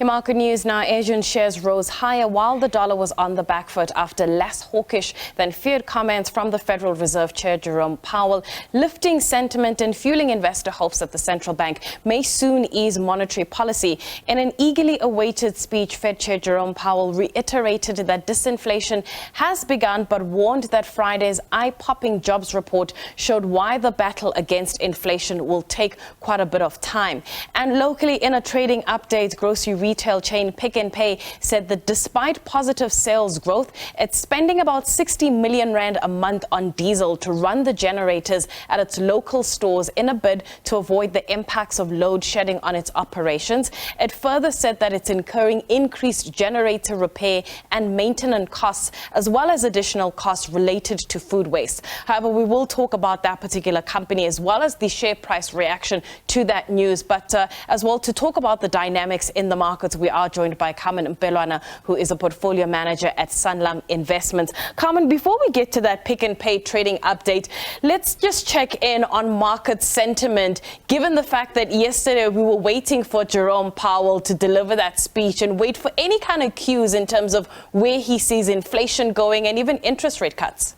In market news now, Asian shares rose higher while the dollar was on the back foot after less hawkish than feared comments from the Federal Reserve Chair Jerome Powell, lifting sentiment and fueling investor hopes that the central bank may soon ease monetary policy. In an eagerly awaited speech, Fed Chair Jerome Powell reiterated that disinflation has begun, but warned that Friday's eye-popping jobs report showed why the battle against inflation will take quite a bit of time. And locally, in a trading update, grocery retail chain Pick n Pay said that despite positive sales growth, it's spending about 60 million rand a month on diesel to run the generators at its local stores in a bid to avoid the impacts of load shedding on its operations. It further said that it's incurring increased generator repair and maintenance costs, as well as additional costs related to food waste. However, we will talk about that particular company as well as the share price reaction to that news. But as well, to talk about the dynamics in the markets, we are joined by Carmen Mpelwana, who is a portfolio manager at Sanlam Investments. Carmen, before we get to that Pick n Pay trading update, let's just check in on market sentiment, given the fact that yesterday we were waiting for Jerome Powell to deliver that speech and wait for any kind of cues in terms of where he sees inflation going and even interest rate cuts.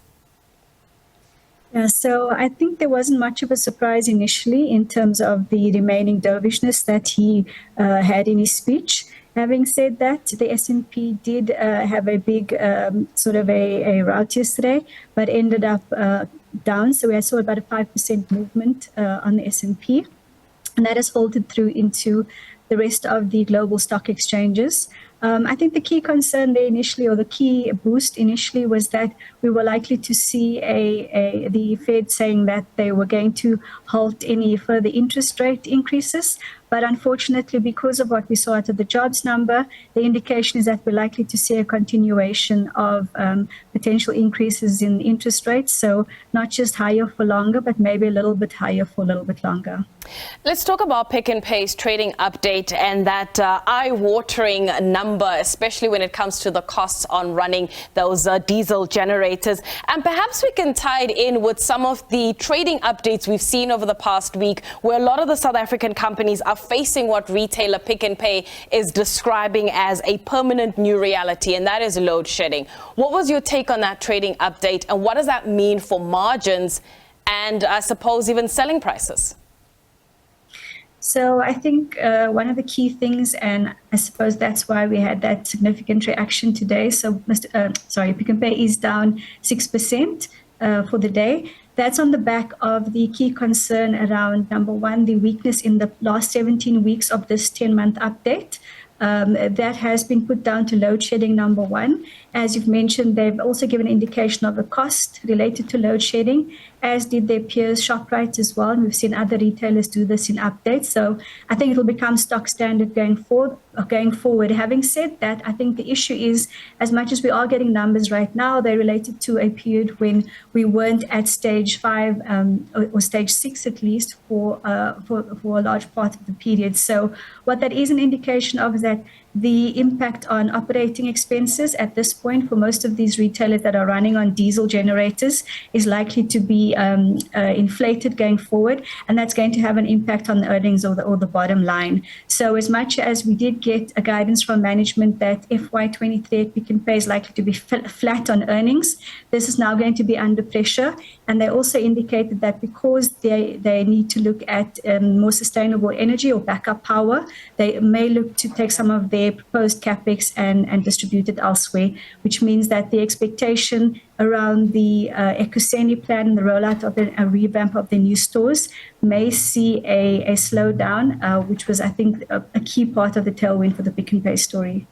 Yeah, so I think there wasn't much of a surprise initially in terms of the remaining dovishness that he had in his speech. Having said that, the S&P did have a big sort of a rout yesterday, but ended up down. So we saw about a 5% movement on the S&P, and that has folded through into the rest of the global stock exchanges. I think the key concern there initially, or the key boost initially, was that we were likely to see the Fed saying that they were going to halt any further interest rate increases. But unfortunately, because of what we saw out of the jobs number, the indication is that we're likely to see a continuation of potential increases in interest rates. So not just higher for longer, but maybe a little bit higher for a little bit longer. Let's talk about Pick n Pay's trading update and that eye-watering number, especially when it comes to the costs on running those diesel generators. And perhaps we can tie it in with some of the trading updates we've seen over the past week, where a lot of the South African companies are facing what retailer Pick n Pay is describing as a permanent new reality, and that is load shedding. What was your take on that trading update, and what does that mean for margins and I suppose even selling prices? So I think one of the key things, and I suppose that's why we had that significant reaction today. So Pick n Pay is down 6% for the day. That's on the back of the key concern around, number one, the weakness in the last 17 weeks of this 10-month update. That has been put down to load shedding, number one. As you've mentioned, they've also given an indication of the cost related to load shedding, as did their peers, Shoprite as well. And we've seen other retailers do this in updates. So I think it'll become stock standard going forward. Having said that, I think the issue is, as much as we are getting numbers right now, they're related to a period when we weren't at stage 5 or stage 6 at least for a large part of the period. So what that is an indication of is that the impact on operating expenses at this point for most of these retailers that are running on diesel generators is likely to be inflated going forward, and that's going to have an impact on the earnings or the bottom line. So as much as we did get a guidance from management that FY23 at Pick n Pay is likely to be flat on earnings, this is now going to be under pressure. And they also indicated that because they need to look at more sustainable energy or backup power, they may look to take some of their proposed capex and distribute it elsewhere, which means that the expectation around the Ekuseni plan and the rollout of a revamp of the new stores may see a slowdown, which was, I think, a key part of the tailwind for the Pick n Pay story.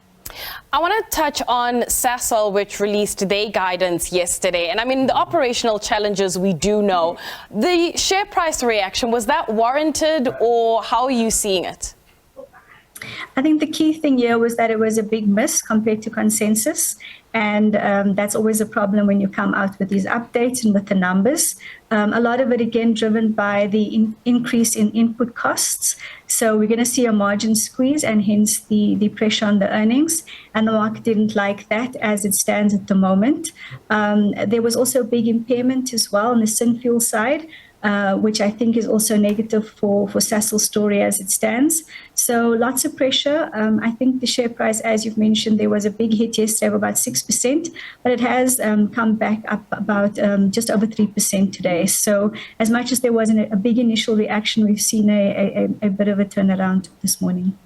I want to touch on Sasol, which released their guidance yesterday. And I mean, the operational challenges we do know. The share price reaction, was that warranted, or how are you seeing it? I think the key thing here was that it was a big miss compared to consensus. And that's always a problem when you come out with these updates and with the numbers. A lot of it, again, driven by the increase in input costs. So we're going to see a margin squeeze and hence the pressure on the earnings. And the market didn't like that as it stands at the moment. There was also a big impairment as well on the Synfuel side. which I think is also negative for Sasol's story as it stands. So lots of pressure. I think the share price, as you've mentioned, there was a big hit yesterday of about 6%, but it has come back up about just over 3% today. So as much as there wasn't a big initial reaction, we've seen a bit of a turnaround this morning.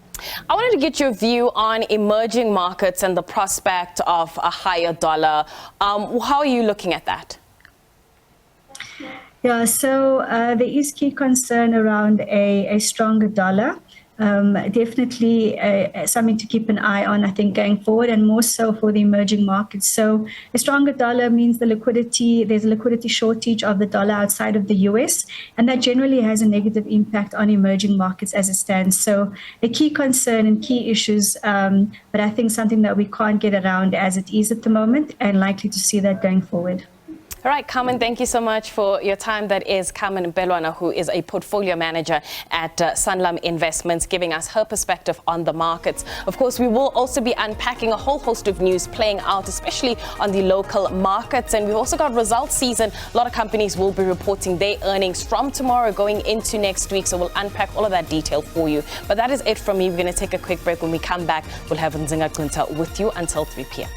I wanted to get your view on emerging markets and the prospect of a higher dollar. How are you looking at that? Yeah, so there is key concern around a stronger dollar. Definitely something to keep an eye on, I think, going forward, and more so for the emerging markets. So a stronger dollar means there's a liquidity shortage of the dollar outside of the US, and that generally has a negative impact on emerging markets as it stands. So a key concern and key issues, but I think something that we can't get around as it is at the moment, and likely to see that going forward. All right, Carmen, thank you so much for your time. That is Carmen Belwana, who is a portfolio manager at Sanlam Investments, giving us her perspective on the markets. Of course, we will also be unpacking a whole host of news playing out, especially on the local markets. And we've also got results season. A lot of companies will be reporting their earnings from tomorrow going into next week. So we'll unpack all of that detail for you. But that is it from me. We're going to take a quick break. When we come back, we'll have Nzinga Kunta with you until 3 p.m.